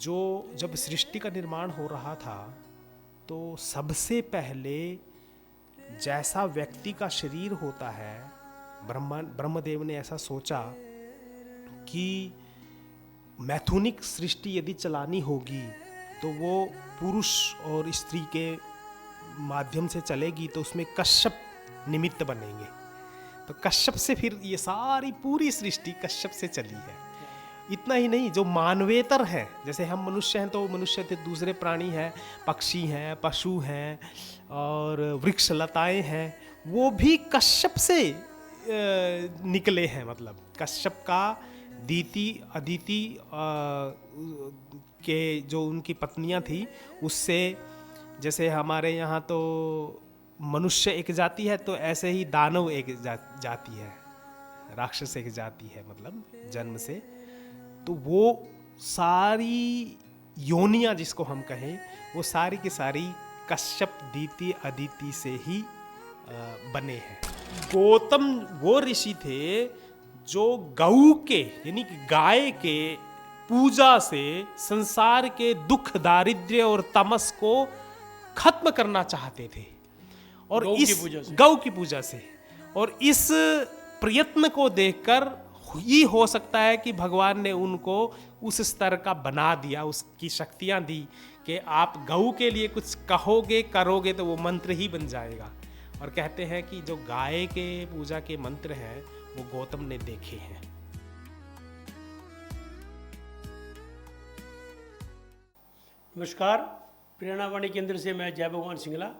जो जब सृष्टि का निर्माण हो रहा था तो सबसे पहले जैसा व्यक्ति का शरीर होता है, ब्रह्मदेव ने ऐसा सोचा कि मैथुनिक सृष्टि यदि चलानी होगी तो वो पुरुष और स्त्री के माध्यम से चलेगी, तो उसमें कश्यप निमित्त बनेंगे। तो कश्यप से फिर ये सारी पूरी सृष्टि कश्यप से चली है। इतना ही नहीं, जो मानवेतर हैं, जैसे हम मनुष्य हैं तो मनुष्य थे, दूसरे प्राणी हैं, पक्षी हैं, पशु हैं और वृक्ष लताएं हैं, वो भी कश्यप से निकले हैं। मतलब कश्यप का दीति अदिति के जो उनकी पत्नियां थी, उससे, जैसे हमारे यहाँ तो मनुष्य एक जाति है, तो ऐसे ही दानव एक जाति है, राक्षस एक जाति है, मतलब जन्म से। तो वो सारी योनियां जिसको हम कहें, वो सारी की सारी कश्यप दीति अदिति से ही बने हैं। गौतम वो ऋषि थे जो गऊ के यानी कि गाय के पूजा से संसार के दुख, दारिद्र्य और तमस को खत्म करना चाहते थे, और गौ की पूजा से। और इस प्रयत्न को देखकर ही हो सकता है कि भगवान ने उनको उस स्तर का बना दिया, उसकी शक्तियां दी कि आप गऊ के लिए कुछ कहोगे करोगे तो वो मंत्र ही बन जाएगा। और कहते हैं कि जो गाय के पूजा के मंत्र हैं वो गौतम ने देखे हैं। नमस्कार, प्रेरणावाणी केंद्र से मैं जय भगवान सिंगला।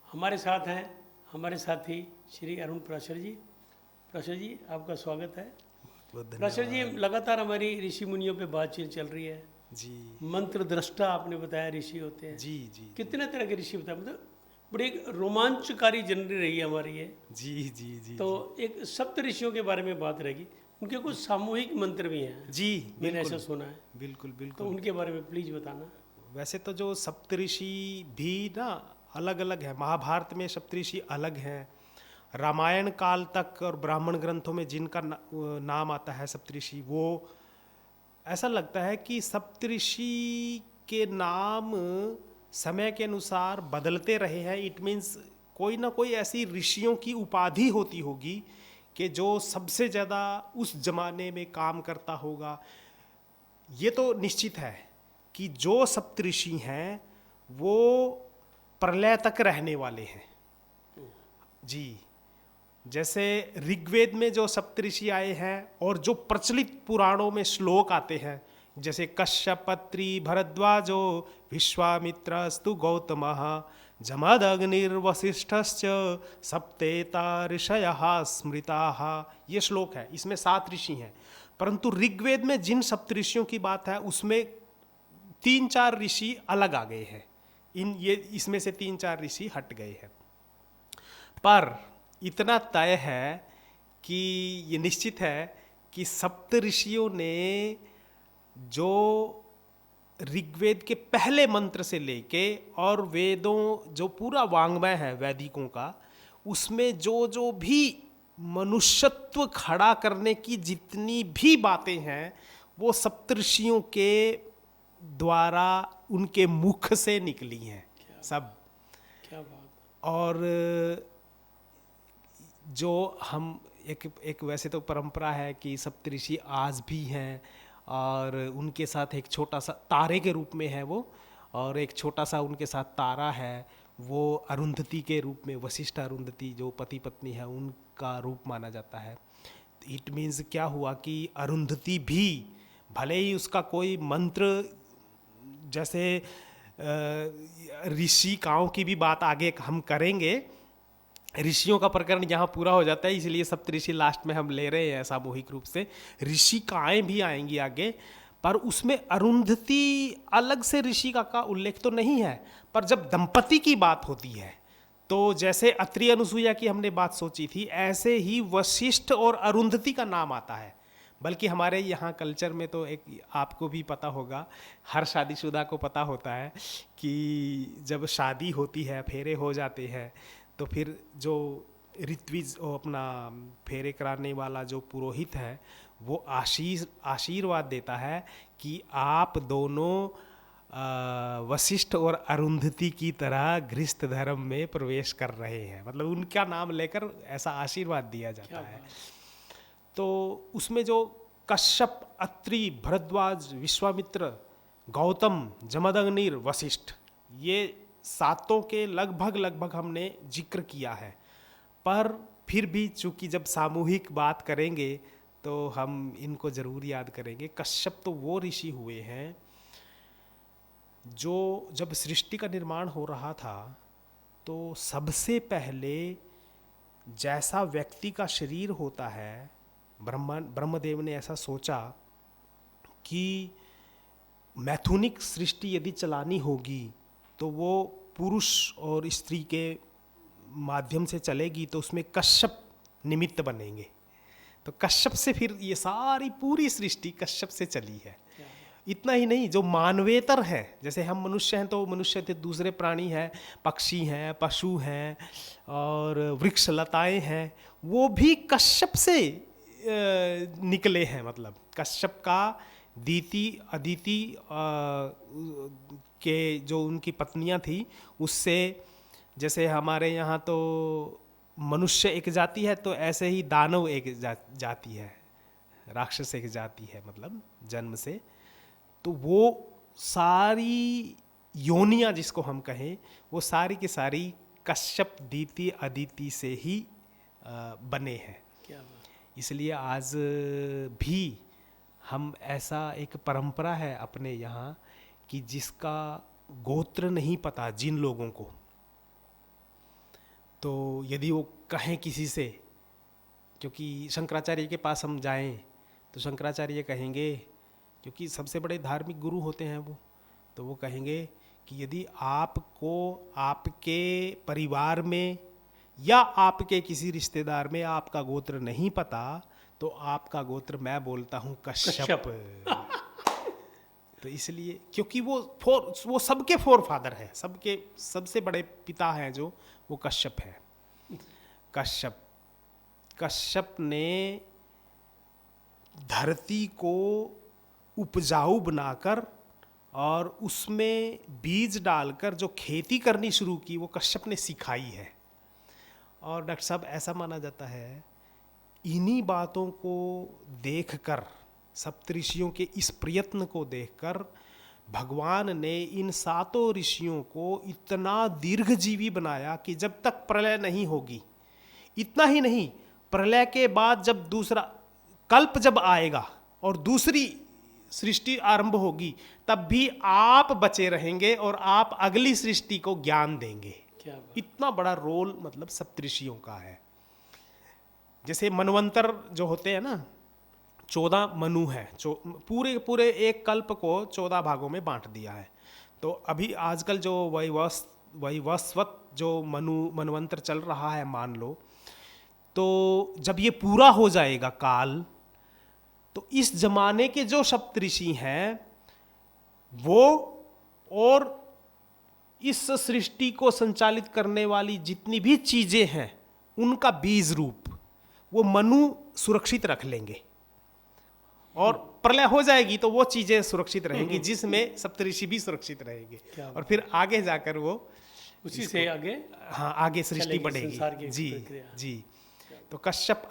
हमारे साथ हैं हमारे साथी श्री अरुण पराशर जी। पराशर जी, आपका स्वागत है। पराशर जी, लगातार हमारी ऋषि मुनियों पे बातचीत चल रही है जी। मंत्र दृष्टा आपने बताया ऋषि होते हैं जी जी। कितने तरह के ऋषि बताया, मतलब बड़ी एक रोमांचकारी जर्नी रही है हमारी ये। जी जी जी। तो एक सप्त ऋषियों के बारे में बात रहेगी, उनके कुछ सामूहिक मंत्र भी हैं जी, मैंने ऐसा सुना है। बिल्कुल तो बिल्कुल। उनके बारे में प्लीज बताना। वैसे तो जो सप्तऋषि भी ना अलग अलग है, महाभारत में सप्तऋषि अलग हैं, रामायण काल तक और ब्राह्मण ग्रंथों में जिनका नाम आता है सप्तऋषि, वो ऐसा लगता है कि सप्तऋषि के नाम समय के अनुसार बदलते रहे हैं। इट मीन्स कोई ना कोई ऐसी ऋषियों की उपाधि होती होगी कि जो सबसे ज़्यादा उस जमाने में काम करता होगा। ये तो निश्चित है कि जो सप्तऋषि हैं वो प्रलय तक रहने वाले हैं जी। जैसे ऋग्वेद में जो सप्तऋषि आए हैं और जो प्रचलित पुराणों में श्लोक आते हैं, जैसे कश्यपत्री भरद्वाजो विश्वामित्रस्तु गौतमः जमदग्निर्वसिष्ठश्च सप्तेता ऋषयः स्मृताः, ये श्लोक है। इसमें 7 ऋषि हैं, परंतु ऋग्वेद में जिन सप्तऋषियों की बात है उसमें 3-4 ऋषि अलग आ गए हैं। इसमें से 3-4 ऋषि हट गए हैं। पर इतना तय है कि ये निश्चित है कि सप्तऋषियों ने जो ऋग्वेद के पहले मंत्र से लेके और वेदों जो पूरा वांग्मय है वैदिकों का, उसमें जो जो भी मनुष्यत्व खड़ा करने की जितनी भी बातें हैं वो सप्तऋषियों के द्वारा उनके मुख से निकली हैं सब। क्या बात। और जो हम एक वैसे तो परंपरा है कि सप्तऋषि आज भी हैं, और उनके साथ एक छोटा सा तारे के रूप में है वो, और एक छोटा सा उनके साथ तारा है, वो अरुंधति के रूप में, वशिष्ठ अरुंधति जो पति पत्नी है उनका रूप माना जाता है। इट मीन्स क्या हुआ कि अरुंधति भी भले ही उसका कोई मंत्र, जैसे ऋषिकाओं की भी बात आगे हम करेंगे, ऋषियों का प्रकरण यहाँ पूरा हो जाता है, इसलिए सप्तऋषि लास्ट में हम ले रहे हैं सामूहिक रूप से। ऋषिकाएं भी आएंगी आगे, पर उसमें अरुंधति अलग से ऋषि का उल्लेख तो नहीं है। पर जब दंपति की बात होती है तो जैसे अत्रि अनुसुईया की हमने बात सोची थी, ऐसे ही वशिष्ठ और अरुंधति का नाम आता है। बल्कि हमारे यहाँ कल्चर में तो एक आपको भी पता होगा, हर शादीशुदा को पता होता है कि जब शादी होती है, फेरे हो जाते हैं, तो फिर जो ऋत्विज वो अपना फेरे कराने वाला जो पुरोहित है वो आशीर्वाद देता है कि आप दोनों वशिष्ठ और अरुंधति की तरह गृहस्थ धर्म में प्रवेश कर रहे हैं, मतलब उनका नाम लेकर ऐसा आशीर्वाद दिया जाता है। तो उसमें जो कश्यप, अत्रि, भरद्वाज, विश्वामित्र, गौतम, जमदग्नि, वशिष्ठ, ये सातों के लगभग हमने जिक्र किया है, पर फिर भी चूंकि जब सामूहिक बात करेंगे तो हम इनको जरूर याद करेंगे। कश्यप तो वो ऋषि हुए हैं जो जब सृष्टि का निर्माण हो रहा था तो सबसे पहले जैसा व्यक्ति का शरीर होता है, ब्रह्मदेव ने ऐसा सोचा कि मैथुनिक सृष्टि यदि चलानी होगी तो वो पुरुष और स्त्री के माध्यम से चलेगी, तो उसमें कश्यप निमित्त बनेंगे। तो कश्यप से फिर ये सारी पूरी सृष्टि कश्यप से चली है। इतना ही नहीं, जो मानवेतर है, जैसे हम मनुष्य हैं तो मनुष्य थे, दूसरे प्राणी हैं, पक्षी हैं, पशु हैं और वृक्ष लताएं हैं, वो भी कश्यप से निकले हैं। मतलब कश्यप का दीति अदिति के जो उनकी पत्नियां थी उससे, जैसे हमारे यहाँ तो मनुष्य एक जाति है तो ऐसे ही दानव एक जाति है, राक्षस एक जाति है, मतलब जन्म से। तो वो सारी योनियां जिसको हम कहें वो सारी की सारी कश्यप दीति अदिति से ही बने हैं। इसलिए आज भी हम ऐसा एक परंपरा है अपने यहाँ कि जिसका गोत्र नहीं पता जिन लोगों को, तो यदि वो कहें किसी से, क्योंकि शंकराचार्य के पास हम जाएं तो शंकराचार्य कहेंगे, क्योंकि सबसे बड़े धार्मिक गुरु होते हैं वो, तो वो कहेंगे कि यदि आपको आपके परिवार में या आपके किसी रिश्तेदार में आपका गोत्र नहीं पता तो आपका गोत्र मैं बोलता हूँ कश्यप। तो इसलिए क्योंकि वो सबके फोर फादर है, सबके सबसे बड़े पिता हैं जो वो कश्यप है। कश्यप ने धरती को उपजाऊ बनाकर और उसमें बीज डालकर जो खेती करनी शुरू की वो कश्यप ने सिखाई है। और डॉक्टर साहब ऐसा माना जाता है, इन्हीं बातों को देखकर, सप्तऋषियों के इस प्रयत्न को देखकर भगवान ने इन सातों ऋषियों को इतना दीर्घजीवी बनाया कि जब तक प्रलय नहीं होगी, इतना ही नहीं, प्रलय के बाद जब दूसरा कल्प जब आएगा और दूसरी सृष्टि आरंभ होगी तब भी आप बचे रहेंगे और आप अगली सृष्टि को ज्ञान देंगे। इतना बड़ा रोल मतलब सप्तऋषियों का है। जैसे मनवंतर जो होते हैं ना, 14 मनु है, पूरे एक कल्प को 14 भागों में बांट दिया है। तो अभी आजकल जो वैवस्वत जो मनवंतर चल रहा है मान लो, तो जब ये पूरा हो जाएगा काल, तो इस जमाने के जो सप्तऋषि हैं वो और इस सृष्टि को संचालित करने वाली जितनी भी चीजें हैं उनका बीज रूप वो मनु सुरक्षित रख लेंगे, और प्रलय हो जाएगी तो वो चीजें सुरक्षित रहेंगी जिसमें सप्तऋषि भी सुरक्षित रहेंगे, और फिर आगे जाकर वो उसी से आगे, हाँ, आगे सृष्टि बढ़ेगी। जी। तो कश्यप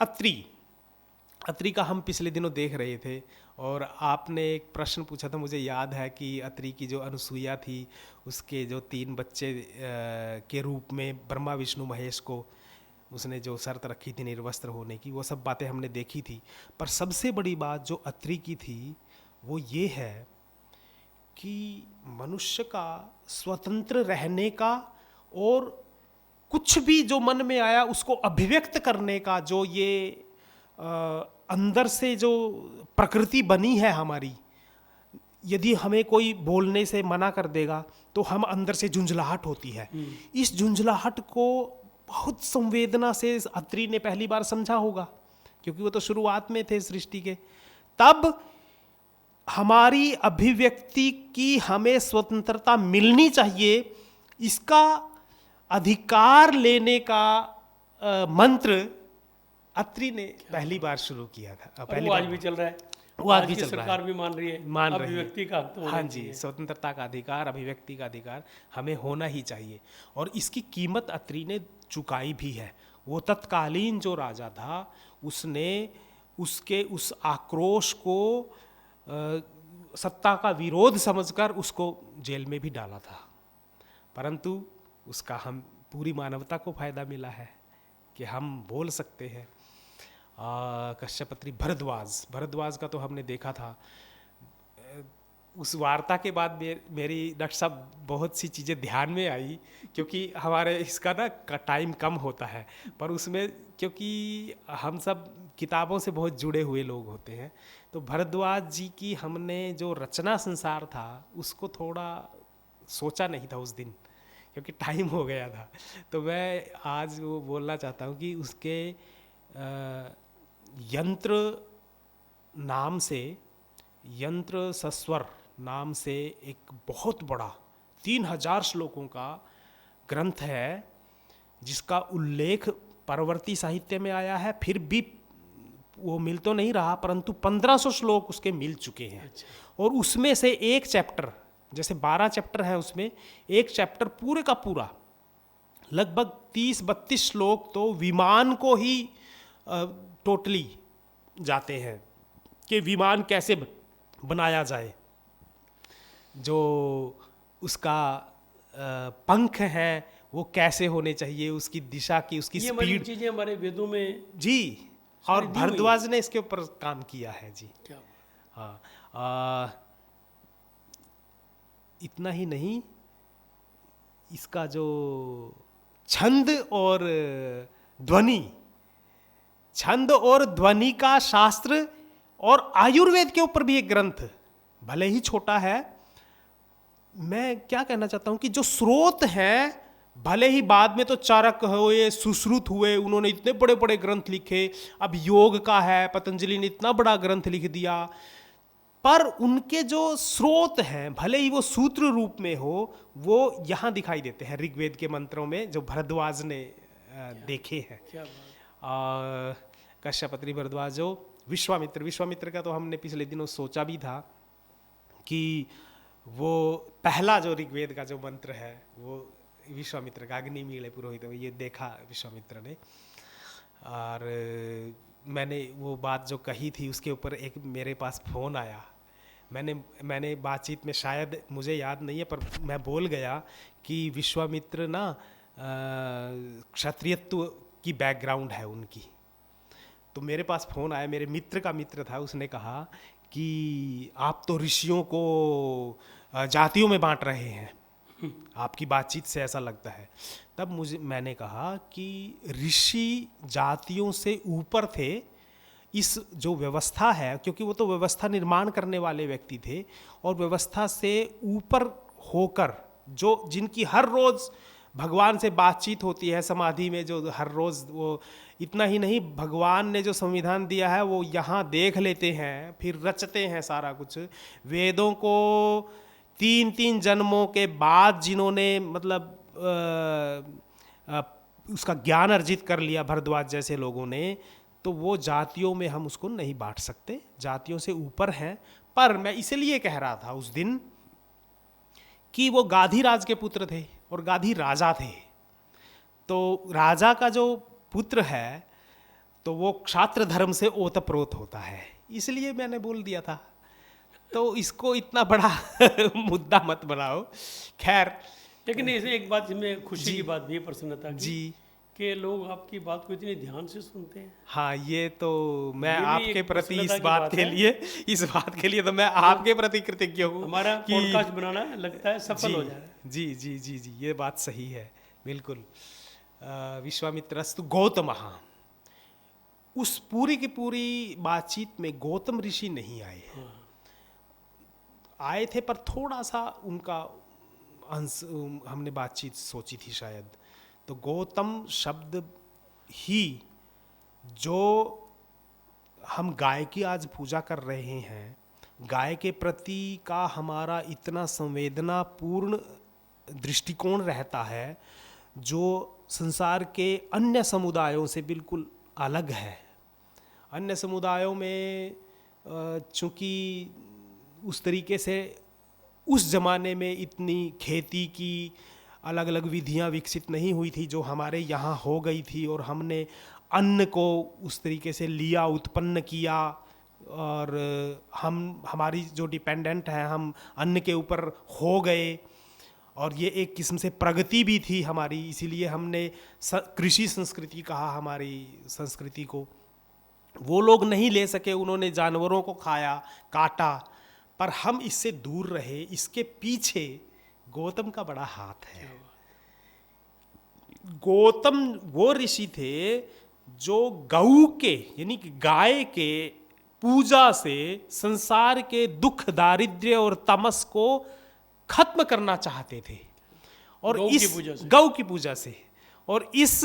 अत्रि का हम पिछले दिनों देख रहे थे, और आपने एक प्रश्न पूछा था, मुझे याद है कि अत्रि की जो अनुसुईया थी उसके जो 3 बच्चे के रूप में ब्रह्मा विष्णु महेश को उसने जो शर्त रखी थी निर्वस्त्र होने की, वो सब बातें हमने देखी थी। पर सबसे बड़ी बात जो अत्रि की थी वो ये है कि मनुष्य का स्वतंत्र रहने का और कुछ भी जो मन में आया उसको अभिव्यक्त करने का जो ये अंदर से जो प्रकृति बनी है हमारी, यदि हमें कोई बोलने से मना कर देगा तो हम अंदर से झुंझलाहट होती है। इस झुंझलाहट को बहुत संवेदना से अत्रि ने पहली बार समझा होगा, क्योंकि वो तो शुरुआत में थे सृष्टि के। तब हमारी अभिव्यक्ति की हमें स्वतंत्रता मिलनी चाहिए, इसका अधिकार लेने का मंत्र अत्रि ने पहली बार शुरू किया था। और पहली वो आज बार भी चल रहा है, वो आज भी की चल रहा सरकार है, भी मान रही है, मान रही है। अभिव्यक्ति का हक तो होना हाँ ही जी, चाहिए। स्वतंत्रता का अधिकार, अभिव्यक्ति का अधिकार हमें होना ही चाहिए, और इसकी कीमत अत्रि ने चुकाई भी है। वो तत्कालीन जो राजा था उसने उसके उस आक्रोश को सत्ता का विरोध समझकर उसको जेल में भी डाला था, परंतु उसका हम पूरी मानवता को फायदा मिला है कि हम बोल सकते हैं। कश्यपत्री भरद्वाज का तो हमने देखा था। उस वार्ता के बाद मेरी डॉक्टर साहब बहुत सी चीज़ें ध्यान में आई, क्योंकि हमारे इसका ना टाइम कम होता है, पर उसमें क्योंकि हम सब किताबों से बहुत जुड़े हुए लोग होते हैं, तो भरद्वाज जी की हमने जो रचना संसार था उसको थोड़ा सोचा नहीं था उस दिन, क्योंकि टाइम हो गया था। तो मैं आज वो बोलना चाहता हूँ कि उसके यंत्र नाम से, यंत्र सस्वर नाम से एक बहुत बड़ा 3000 श्लोकों का ग्रंथ है, जिसका उल्लेख परवर्ती साहित्य में आया है। फिर भी वो मिल तो नहीं रहा, परंतु 1500 श्लोक उसके मिल चुके हैं। और उसमें से एक चैप्टर, जैसे 12 चैप्टर हैं उसमें, एक चैप्टर पूरे का पूरा लगभग 30-32 श्लोक तो विमान को ही टोटली जाते हैं कि विमान कैसे बनाया जाए, जो उसका पंख है वो कैसे होने चाहिए, उसकी दिशा की, उसकी ये हमारी स्पीड। चीजें हमारे वेदों में जी, और सारी दी हुई भरद्वाज ने इसके ऊपर काम किया है जी। क्या हाँ, इतना ही नहीं, इसका जो छंद और ध्वनि, छंद और ध्वनि का शास्त्र, और आयुर्वेद के ऊपर भी एक ग्रंथ, भले ही छोटा है। मैं क्या कहना चाहता हूं कि जो स्रोत हैं, भले ही बाद में तो चारक हुए, सुश्रुत हुए, उन्होंने इतने बड़े बड़े ग्रंथ लिखे, अब योग का है, पतंजलि ने इतना बड़ा ग्रंथ लिख दिया, पर उनके जो स्रोत हैं, भले ही वो सूत्र रूप में हो, वो यहाँ दिखाई देते हैं ऋग्वेद के मंत्रों में, जो भरद्वाज ने देखे हैं। क्या बात। कश्यपत्री भरद्वाज, जो विश्वामित्र का तो हमने पिछले दिनों सोचा भी था कि वो पहला जो ऋग्वेद का जो मंत्र है वो विश्वामित्र का, अग्नि मीले पुरोहित, ये देखा विश्वामित्र ने। और मैंने वो बात जो कही थी उसके ऊपर एक मेरे पास फ़ोन आया, मैंने बातचीत में, शायद मुझे याद नहीं है, पर मैं बोल गया कि विश्वामित्र ना क्षत्रियत्व की बैकग्राउंड है उनकी। तो मेरे पास फ़ोन आया, मेरे मित्र का मित्र था, उसने कहा कि आप तो ऋषियों को जातियों में बांट रहे हैं, आपकी बातचीत से ऐसा लगता है। तब मैंने कहा कि ऋषि जातियों से ऊपर थे, इस जो व्यवस्था है, क्योंकि वो तो व्यवस्था निर्माण करने वाले व्यक्ति थे, और व्यवस्था से ऊपर होकर जो जिनकी हर रोज़ भगवान से बातचीत होती है समाधि में, जो हर रोज़, वो इतना ही नहीं, भगवान ने जो संविधान दिया है वो यहाँ देख लेते हैं, फिर रचते हैं सारा कुछ। वेदों को 3-3 जन्मों के बाद जिन्होंने मतलब उसका ज्ञान अर्जित कर लिया, भरद्वाज जैसे लोगों ने, तो वो जातियों में हम उसको नहीं बांट सकते, जातियों से ऊपर हैं। पर मैं इसलिए कह रहा था उस दिन कि वो गाधी राज के पुत्र थे और गाधी राजा थे, तो राजा का जो पुत्र है तो वो क्षात्र धर्म से ओतप्रोत होता है, इसलिए मैंने बोल दिया था। तो इसको इतना बड़ा मुद्दा मत बनाओ। खैर, लेकिन इसमें एक बात में खुशी की बात भी है, प्रसन्नता की, जी, कि लोग आपकी बात को इतनी ध्यान से सुनते हैं। हाँ, ये तो मैं ये भी आपके एक प्रति प्रसन्नता इस की बात बात के है। लिए, इस बात के लिए तो मैं आपके प्रति कृतज्ञ हूँ। हमारा कि- पॉडकास्ट बनाना लगता है सफल जी, हो जा रहा है। जी जी जी जी, ये बात सही है, बिल्कुल। विश्वामित्रस्तु गौतमः, उस पूरी की पूरी बातचीत में गौतम ऋषि नहीं आए, आए थे पर थोड़ा सा उनका अंश हमने बातचीत सोची थी शायद। तो गौतम शब्द ही, जो हम गाय की आज पूजा कर रहे हैं, गाय के प्रति का हमारा इतना संवेदनापूर्ण दृष्टिकोण रहता है, जो संसार के अन्य समुदायों से बिल्कुल अलग है। अन्य समुदायों में चूँकि उस तरीके से उस ज़माने में इतनी खेती की अलग अलग विधियां विकसित नहीं हुई थी जो हमारे यहाँ हो गई थी, और हमने अन्न को उस तरीके से लिया, उत्पन्न किया, और हमारी जो डिपेंडेंट है हम अन्न के ऊपर हो गए, और ये एक किस्म से प्रगति भी थी हमारी, इसीलिए हमने कृषि संस्कृति कहा हमारी संस्कृति को। वो लोग नहीं ले सके, उन्होंने जानवरों को खाया, काटा, पर हम इससे दूर रहे। इसके पीछे गौतम का बड़ा हाथ है। गौतम वो ऋषि थे जो गऊ के यानी कि गाय के पूजा से संसार के दुख, दारिद्र्य और तमस को खत्म करना चाहते थे, और गऊ की पूजा से। और इस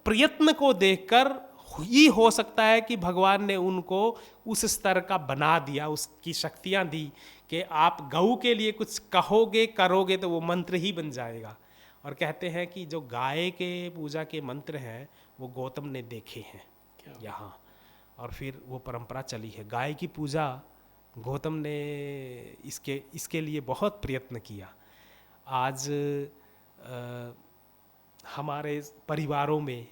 प्रयत्न को देखकर ही हो सकता है कि भगवान ने उनको उस स्तर का बना दिया, उसकी शक्तियां दी कि आप गऊ के लिए कुछ कहोगे, करोगे तो वो मंत्र ही बन जाएगा। और कहते हैं कि जो गाय के पूजा के मंत्र हैं वो गौतम ने देखे हैं यहाँ, और फिर वो परंपरा चली है। गाय की पूजा गौतम ने इसके लिए बहुत प्रयत्न किया। आज हमारे परिवारों में,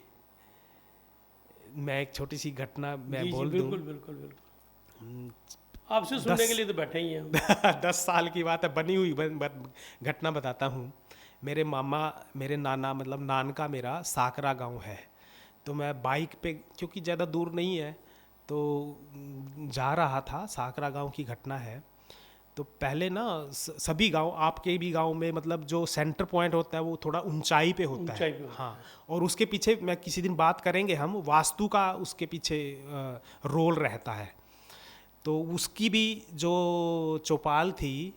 मैं एक छोटी सी घटना मैं बोल दूं। बिल्कुल बिल्कुल बिल्कुल, आपसे सुनने के लिए तो बैठे ही हैं। 10 साल की बात है, बनी हुई घटना बताता हूँ। मेरे मामा, मेरे नाना, मतलब नानका मेरा साकरा गांव है, तो मैं बाइक पे, क्योंकि ज़्यादा दूर नहीं है, तो जा रहा था। साकरा गांव की घटना है। तो पहले ना सभी गांव, आपके भी गांव में, मतलब जो सेंटर पॉइंट होता है वो थोड़ा ऊंचाई पे होता है। हाँ, और उसके पीछे, मैं किसी दिन बात करेंगे हम, वास्तु का उसके पीछे रोल रहता है। तो उसकी भी जो चौपाल थी,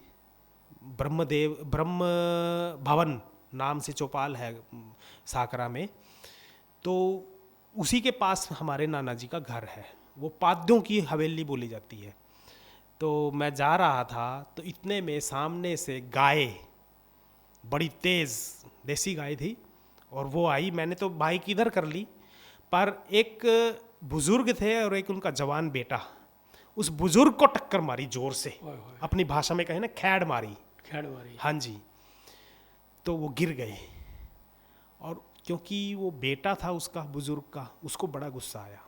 ब्रह्म भवन नाम से चौपाल है साकरा में, तो उसी के पास हमारे नाना जी का घर है। वो पाद्यों की हवेली बोली जाती है। तो मैं जा रहा था, तो इतने में सामने से गाय, बड़ी तेज़ देसी गाय थी, और वो आई। मैंने तो बाइक इधर कर ली, पर एक बुजुर्ग थे और एक उनका जवान बेटा, उस बुजुर्ग को टक्कर मारी जोर से, अपनी भाषा में कहे ना, खैड़ मारी। हाँ जी। तो वो गिर गए, और क्योंकि वो बेटा था उसका, बुजुर्ग का, उसको बड़ा गुस्सा आया।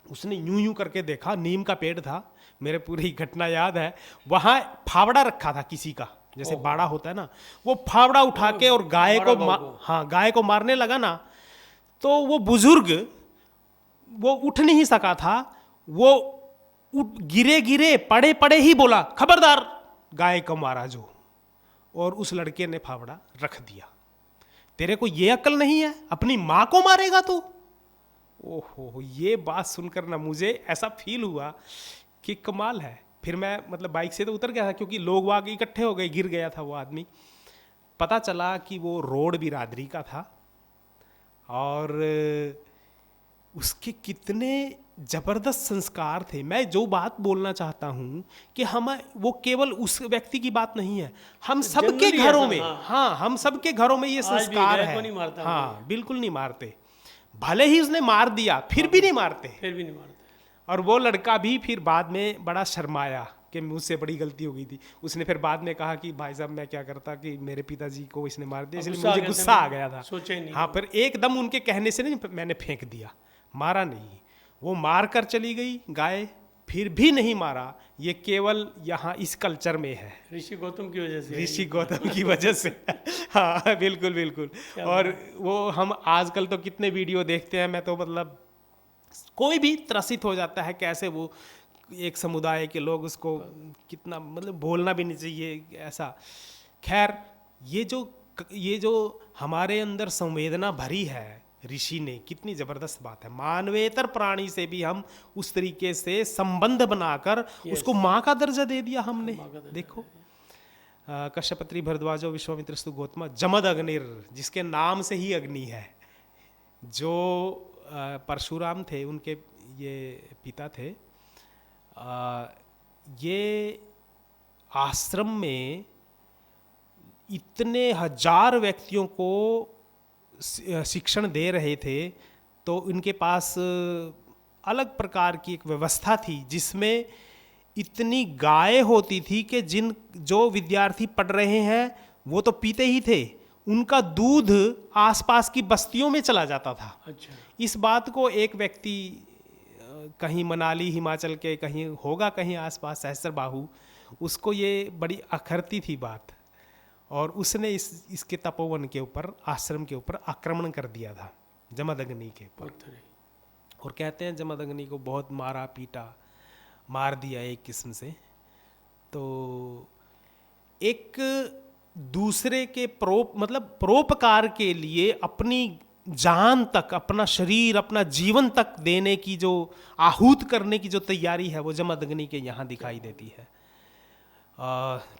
उसने यूं यूं करके देखा, नीम का पेड़ था, मेरे पूरी घटना याद है। वहाँ फावड़ा रखा था किसी का, जैसे बाड़ा होता है ना, वो फावड़ा उठा के और गाय को हाँ, गाय को मारने लगा ना। तो वो बुजुर्ग, वो उठ नहीं सका था, वो गिरे गिरे पड़े पड़े ही बोला, खबरदार, गाय को मारा जो। और उस लड़के ने फावड़ा रख दिया। तेरे को ये अक्ल नहीं है, अपनी माँ को मारेगा तू? ओहो, ये बात सुनकर ना मुझे ऐसा फील हुआ कि कमाल है। फिर मैं, मतलब बाइक से तो उतर गया था, क्योंकि लोग वहाँ इकट्ठे हो गए, गिर गया था वो आदमी। पता चला कि वो रोड बिरादरी का था, और उसके कितने जबरदस्त संस्कार थे। मैं जो बात बोलना चाहता हूँ कि वो केवल उस व्यक्ति की बात नहीं है, हम सबके घरों में, हाँ, हम सबके घरों में ये संस्कार है। हाँ, बिल्कुल नहीं मारते। भले ही उसने मार दिया, फिर भी नहीं मारते। और वो लड़का भी फिर बाद में बड़ा शर्माया कि मुझसे बड़ी गलती हो गई थी। उसने फिर बाद में कहा कि भाई साहब, मैं क्या करता कि मेरे पिताजी को इसने मार दिया, इसलिए मुझे गुस्सा आ गया था। हाँ, पर एकदम उनके कहने से नहीं, मैंने फेंक दिया, मारा नहीं। वो मार कर चली गई गाय, फिर भी नहीं मारा। ये केवल यहाँ इस कल्चर में है, ऋषि गौतम की वजह से। हाँ, बिल्कुल बिल्कुल। और वो हम आजकल तो कितने वीडियो देखते हैं, मैं तो मतलब कोई भी त्रसित हो जाता है, कैसे वो एक समुदाय के लोग उसको कितना, मतलब बोलना भी नहीं चाहिए ऐसा। खैर, ये जो हमारे अंदर संवेदना भरी है ऋषि ने, कितनी ज़बरदस्त बात है। मानवेतर प्राणी से भी हम उस तरीके से संबंध बनाकर उसको माँ का दर्जा दे दिया हमने। देखो, कश्यपत्री भरद्वाजो विश्वामित्रस्तु गौतम जमद अग्निर, जिसके नाम से ही अग्नि है। जो परशुराम थे, उनके ये पिता थे। ये आश्रम में इतने हजार व्यक्तियों को शिक्षण दे रहे थे तो उनके पास अलग प्रकार की एक व्यवस्था थी जिसमें इतनी गायें होती थी कि जो विद्यार्थी पढ़ रहे हैं वो तो पीते ही थे, उनका दूध आसपास की बस्तियों में चला जाता था। अच्छा। इस बात को एक व्यक्ति कहीं मनाली हिमाचल के कहीं होगा कहीं आसपास सहस्त्रबाहु, उसको ये बड़ी अखरती थी बात, और उसने इसके तपोवन के ऊपर, आश्रम के ऊपर आक्रमण कर दिया था जमदग्नि के ऊपर। और कहते हैं जमदग्नि को बहुत मारा पीटा, मार दिया एक किस्म से। तो एक दूसरे के परोपकार के लिए अपनी जान तक, अपना शरीर, अपना जीवन तक देने की जो आहूत करने की जो तैयारी है वो जमदग्नि के यहाँ दिखाई देती है।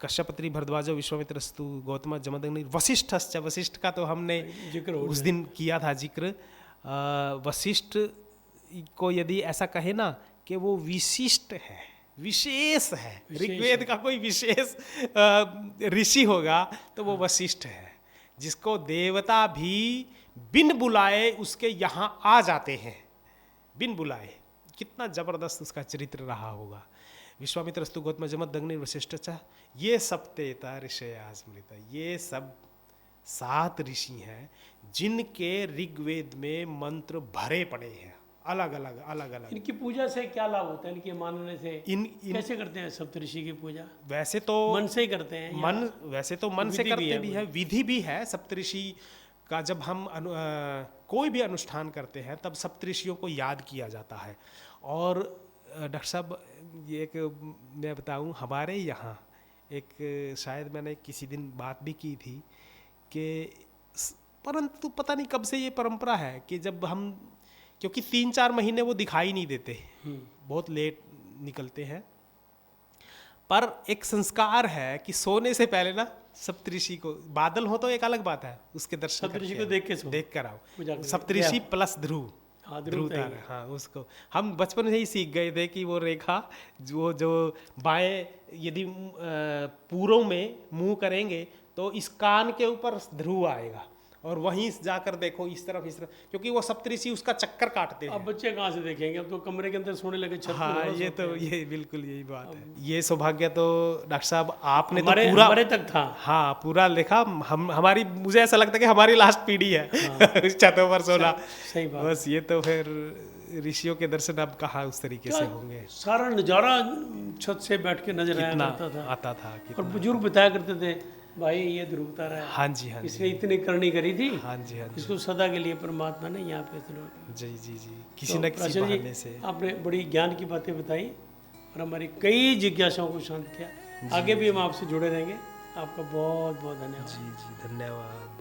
कश्यपत्री भरद्वाजो विश्वामित्रस्तु गौतम जमदग्नि वशिष्ठश्च, वशिष्ठ का तो हमने उस दिन किया था जिक्र। वशिष्ठ को यदि ऐसा कहे ना कि वो विशिष्ट है, विशेष है, ऋग्वेद का कोई विशेष ऋषि होगा तो वो वशिष्ठ है, जिसको देवता भी बिन बुलाए उसके यहाँ आ जाते हैं, बिन बुलाए। कितना जबरदस्त उसका चरित्र रहा होगा। विश्वामित्रस्तु गौतम जमदग्नि वशिष्ठ, ये सप्तेता ऋषया स्मृता, ये सब 7 ऋषि हैं जिनके ऋग्वेद में मंत्र भरे पड़े हैं, अलग अलग। इनकी पूजा से क्या लाभ होता है, इनके मानने से? कैसे करते हैं सप्तऋषि की पूजा? वैसे तो मन से ही करते हैं, वैसे तो मन से करते भी है, विधि भी है। सप्तऋषि का जब हम कोई भी अनुष्ठान करते हैं तब सप्तऋषियों को याद किया जाता है। और डॉक्टर साहब ये एक मैं बताऊं, हमारे यहाँ एक शायद मैंने किसी दिन बात भी की थी कि परंतु पता नहीं कब से ये परंपरा है कि जब हम, क्योंकि 3-4 महीने वो दिखाई नहीं देते, बहुत लेट निकलते हैं, पर एक संस्कार है कि सोने से पहले ना सप्तऋषि को, बादल हो तो एक अलग बात है, उसके दर्शन सप्तऋषि को देख कर आओ। सप्तऋषि प्लस ध्रुव, ध्रुव तारा, हाँ उसको हम बचपन से ही सीख गए थे कि वो रेखा जो बाएं यदि पूर्व में मुंह करेंगे तो इस कान के ऊपर ध्रुव आएगा, और वहीं जाकर देखो इस तरफ, क्योंकि वो सप्तऋषि उसका चक्कर काटते हैं। अब बच्चे कहाँ से देखेंगे, अब तो कमरे के अंदर सोने लगे छत। हाँ, ये बिल्कुल यही बात है। ये सौभाग्य तो डॉक्टर साहब आपने तो पूरा हमारे तक था। हाँ, पूरा लिखा। हमारी, मुझे ऐसा लगता है कि हमारी लास्ट पीढ़ी है छतों पर सोना। सही बात। बस ये तो फिर ऋषियों के दर्शन अब कहाँ उस तरीके से होंगे। सारा नजारा छत से बैठ के नजर आता था। और बुजुर्ग बताया करते थे, भाई ये ध्रुव तारा है, हाँ जी, इसने इतनी करनी करी थी, हाँ जी, इसको सदा के लिए परमात्मा ने यहाँ पे जी किसी न किसी बहाने से। आपने बड़ी ज्ञान की बातें बताई और हमारी कई जिज्ञासाओं को शांत किया। आगे भी हम आपसे जुड़े रहेंगे। आपका बहुत बहुत धन्यवाद। जी धन्यवाद।